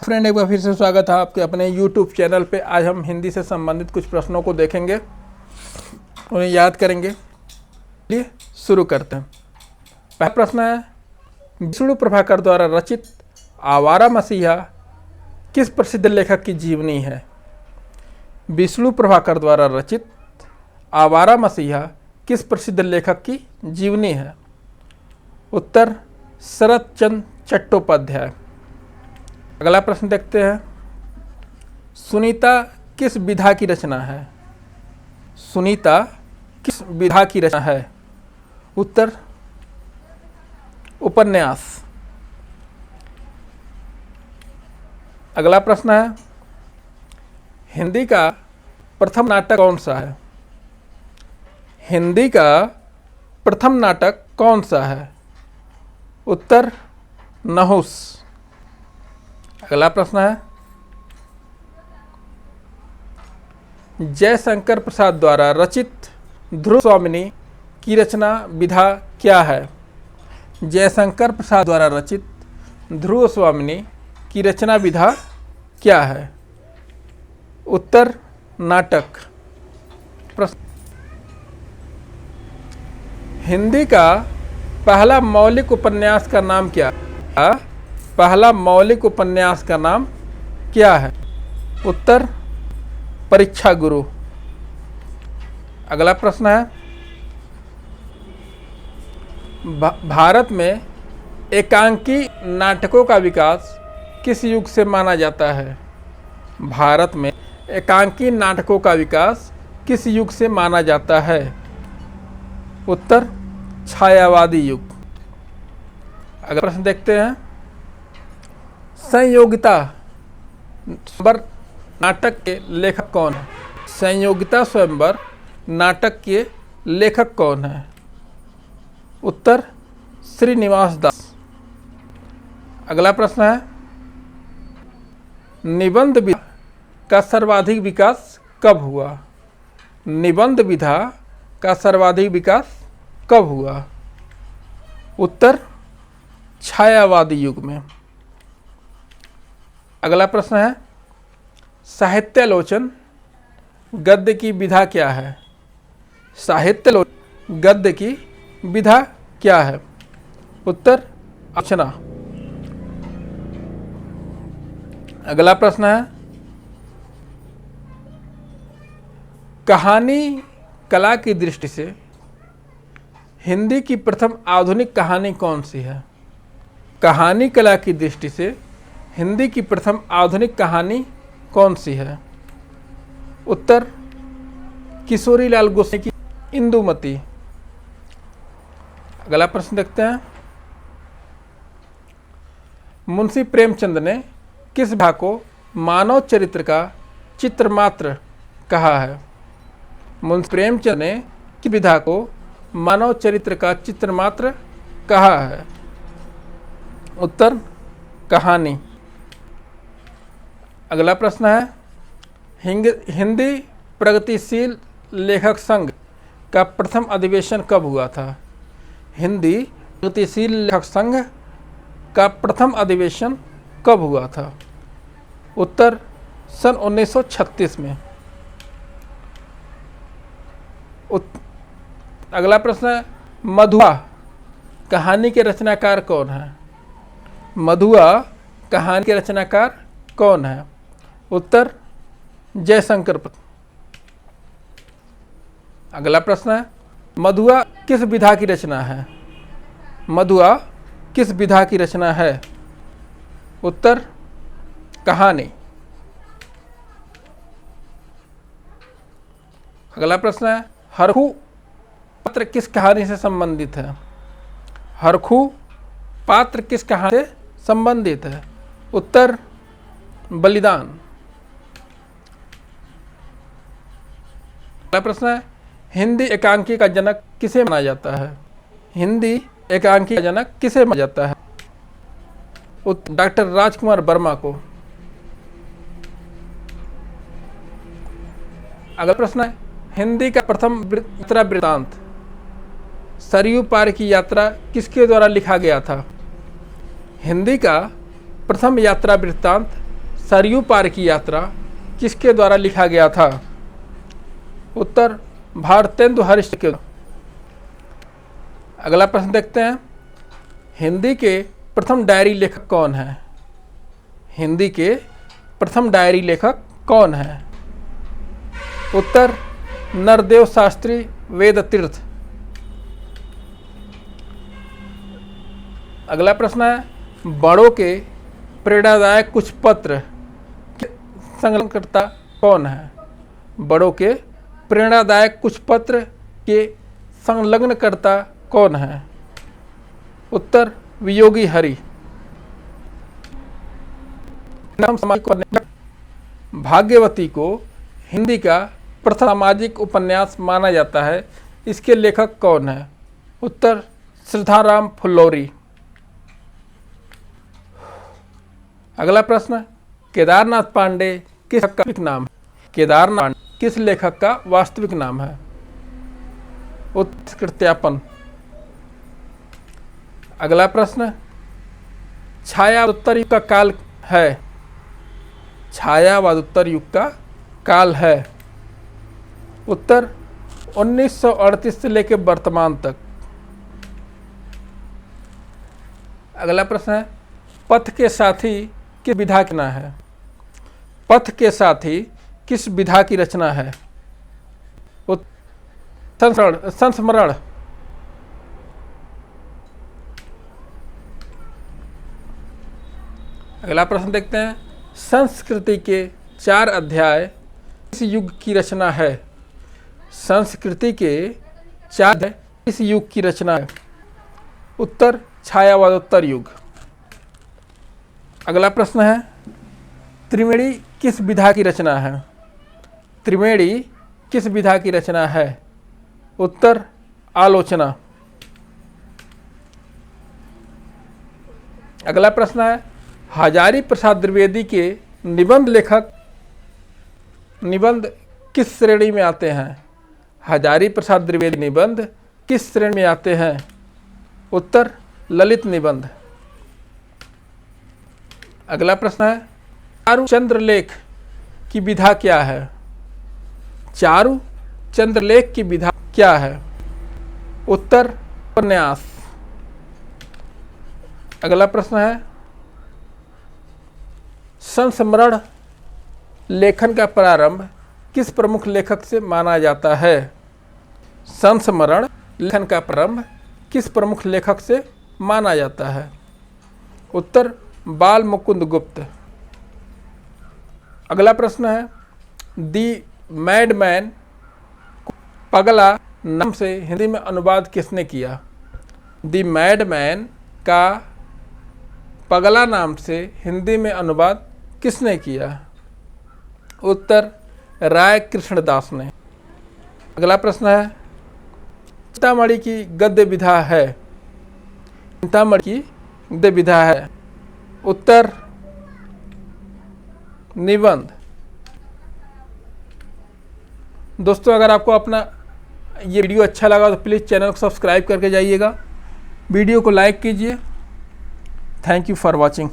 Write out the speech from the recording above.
Friend, एक बार फिर से स्वागत है आपके अपने YouTube चैनल पे। आज हम हिंदी से संबंधित कुछ प्रश्नों को देखेंगे, उन्हें याद करेंगे। चलिए शुरू करते हैं। पहला प्रश्न है, विष्णु प्रभाकर द्वारा रचित आवारा मसीहा किस प्रसिद्ध लेखक की जीवनी है? विष्णु प्रभाकर द्वारा रचित आवारा मसीहा किस प्रसिद्ध लेखक की जीवनी है? उत्तर शरत चंद्र चट्टोपाध्याय। अगला प्रश्न देखते हैं, सुनीता किस विधा की रचना है? सुनीता किस विधा की रचना है? उत्तर उपन्यास। अगला प्रश्न है, हिंदी का प्रथम नाटक कौन सा है? हिंदी का प्रथम नाटक कौन सा है? उत्तर नहुस। अगला प्रश्न है, जयशंकर प्रसाद द्वारा रचित ध्रुव स्वामिनी की रचना विधा क्या है? जयशंकर प्रसाद द्वारा रचित ध्रुव स्वामिनी की रचना विधा क्या है? उत्तर नाटक। प्रश्न, हिंदी का पहला मौलिक उपन्यास का नाम क्या है? पहला मौलिक उपन्यास का नाम क्या है? उत्तर परीक्षा गुरु। अगला प्रश्न है, भारत में एकांकी नाटकों का विकास किस युग से माना जाता है? भारत में एकांकी नाटकों का विकास किस युग से माना जाता है? उत्तर छायावादी युग। अगला प्रश्न देखते हैं, संयोगिता स्वयंवर नाटक के लेखक कौन है? संयोगिता स्वयंवर नाटक के लेखक कौन है? उत्तर श्रीनिवास दास। अगला प्रश्न है, निबंध विधा का सर्वाधिक विकास कब हुआ? निबंध विधा का सर्वाधिक विकास कब हुआ? उत्तर छायावादी युग में। अगला प्रश्न है, साहित्यालोचन गद्य की विधा क्या है? साहित्यालोचन गद्य की विधा क्या है? उत्तर आलोचना। अगला प्रश्न है, कहानी कला की दृष्टि से हिंदी की प्रथम आधुनिक कहानी कौन सी है? कहानी कला की दृष्टि से हिंदी की प्रथम आधुनिक कहानी कौन सी है? उत्तर किशोरीलाल गोस्वामी की इंदुमती। अगला प्रश्न देखते हैं, मुंशी प्रेमचंद ने किस विधा को मानव चरित्र का चित्र मात्र कहा है? मुंशी प्रेमचंद ने किस विधा को मानव चरित्र का चित्र मात्र कहा है? उत्तर कहानी। अगला प्रश्न है, हिंदी प्रगतिशील लेखक संघ का प्रथम अधिवेशन कब हुआ था? हिंदी प्रगतिशील लेखक संघ का प्रथम अधिवेशन कब हुआ था? उत्तर सन 1936 में। अगला प्रश्न है, मधुआ कहानी के रचनाकार कौन है? मधुआ कहानी के रचनाकार कौन है? उत्तर जयशंकर प्रसाद। अगला प्रश्न है, मधुआ किस विधा की रचना है? मधुआ किस विधा की रचना है? उत्तर कहानी। अगला प्रश्न है, हरखू पात्र किस कहानी से संबंधित है? हरखू पात्र किस कहानी से संबंधित है? उत्तर बलिदान। अगला प्रश्न है, हिंदी एकांकी का जनक किसे माना जाता है? हिंदी एकांकी का जनक किसे माना जाता है? डॉक्टर राजकुमार वर्मा को। अगला प्रश्न है, हिंदी का प्रथम यात्रा वृत्तांत सरयू पार की यात्रा किसके द्वारा लिखा गया था? हिंदी का प्रथम यात्रा वृत्तांत सरयू पार की यात्रा किसके द्वारा लिखा गया था? उत्तर भारतेंदु हरिश्चंद्र के। अगला प्रश्न देखते हैं, हिंदी के प्रथम डायरी लेखक कौन है? हिंदी के प्रथम डायरी लेखक कौन है? उत्तर नरदेव शास्त्री वेदतीर्थ। अगला प्रश्न है, बड़ों के प्रेरणादायक कुछ पत्र के संकलनकर्ता कौन है? बड़ों के प्रेरणादायक कुछ पत्र के संलग्नकर्ता कौन है? उत्तर वियोगी हरि। भाग्यवती को हिंदी का प्रथम सामाजिक उपन्यास माना जाता है, इसके लेखक कौन है? उत्तर श्रीधरराम फुल्लौरी। अगला प्रश्न, केदारनाथ पांडे किस वास्तविक नाम है? केदारनाथ किस लेखक का वास्तविक नाम है? उत्तर कृत्यापन। अगला प्रश्न, छायावाद युग का काल है? छायावाद उत्तर युग का काल है। उत्तर 1938 से लेकर वर्तमान तक। अगला प्रश्न है, पथ के साथी किस विधा की रचना है? पथ के साथी किस विधा की रचना है? संस्मरण। अगला प्रश्न देखते हैं, संस्कृति के 4 अध्याय किस युग की रचना है? संस्कृति के 4 अध्याय किस युग की रचना है? उत्तर छायावादोत्तर युग। अगला प्रश्न है, त्रिवेणी किस विधा की रचना है? त्रिवेणी किस विधा की रचना है? उत्तर आलोचना। अगला प्रश्न है, हजारी प्रसाद द्विवेदी के निबंध किस श्रेणी में आते हैं? हजारी प्रसाद द्विवेदी निबंध किस श्रेणी में आते हैं? उत्तर ललित निबंध। अगला प्रश्न है, चारु चंद्रलेख की विधा क्या है? चारु चंद्रलेख की विधा क्या है? उत्तर उपन्यास। अगला प्रश्न है, संस्मरण लेखन का प्रारंभ किस प्रमुख लेखक से माना जाता है? संस्मरण लेखन का प्रारंभ किस प्रमुख लेखक से माना जाता है? उत्तर बाल मुकुंद गुप्त। अगला प्रश्न है, दी मैडमैन पगला नाम से हिंदी में अनुवाद किसने किया? दी मैडमैन का पगला नाम से हिंदी में अनुवाद किसने किया? उत्तर राय कृष्णदास ने। अगला प्रश्न है, चिंतामणि की गद्य विधा है? चिंतामणि की गद्य विधा है? उत्तर निबंध। दोस्तों, अगर आपको अपना ये वीडियो अच्छा लगा तो प्लीज़ चैनल को सब्सक्राइब करके जाइएगा, वीडियो को लाइक कीजिए। Thank you for watching.